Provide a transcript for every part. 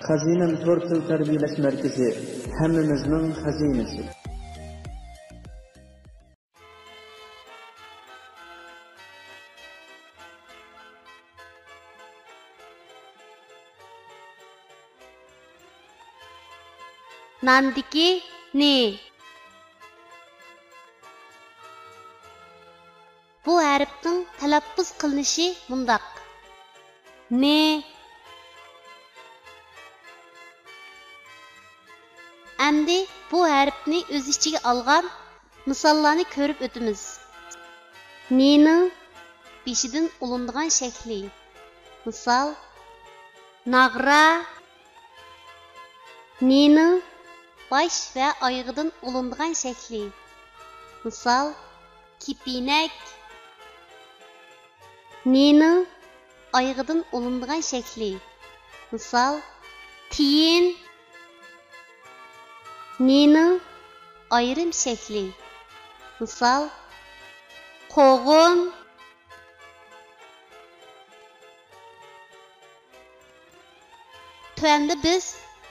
Xazinam to'rt til tarbiyalash markazi, hammamizning xazinasi. Nandiki ni. Bu harfning talaffuz qilinishi mundaq. Ne. Endi bu harfni o'z ichiga olgan misollarni ko'rib o'tamiz. Nining beshidan ulindigan shakli. Misol: nag'ra. Nining bosh va oyog'idan ulindigan shakli. Misol: kipinak. Nining oyog'idan ulindigan shakli. Misol: tiyin. Nining ayrim shakli. Misol: qo'g'in. Tuanda biz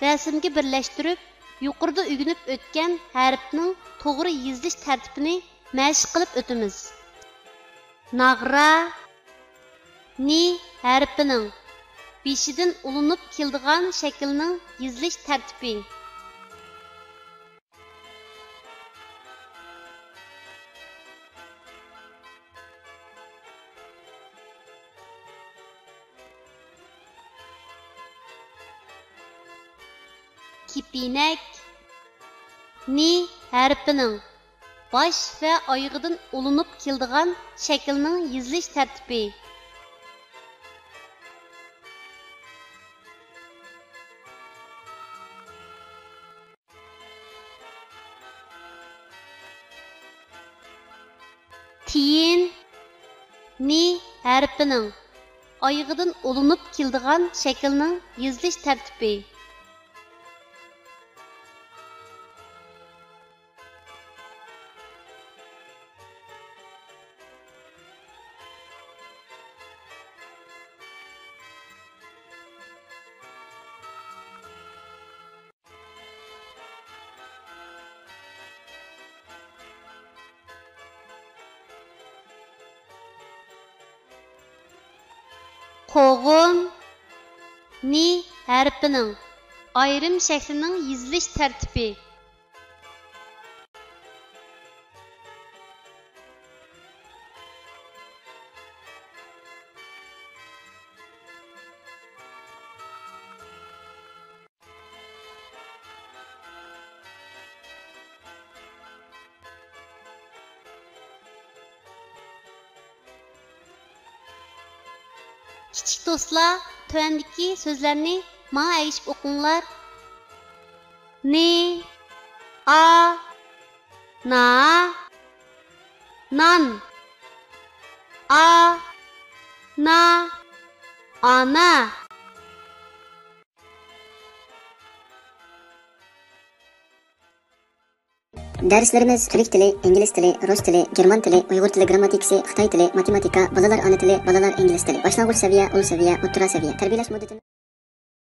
rasmga birlashtirib, yuqorida o'rganib o'tgan harfning to'g'ri yozilish tartibini mashq qilib o'tamiz. Nag'ra ni harfining beshidan ulinib keladigan shaklning yozilish tartibi. Kipinak ni harfining bosh va oyog'idan ulinib keladigan shaklning yozilish tartibi. Tiyin ni harfining oyog'idan ulinib keladigan shaklning yozilish tartibi. Qo'g'in ni harfining ayrim shaklining yozilish tartibi. Kichik do'stlar, tuandagi so'zlarni menga aytib o'qinglar. Ni, a, na, nan, a, na, ana. Derslerimiz Türk tili, İngiliz tili, Rus tili, German tili, Uyghur tili grammatikasi, Xitoy tili, matematika, bolalar ana tili, bolalar ingliz tili, boshlang'ich seviye, ul seviye, o'rta seviye. Tarbiyalash muddati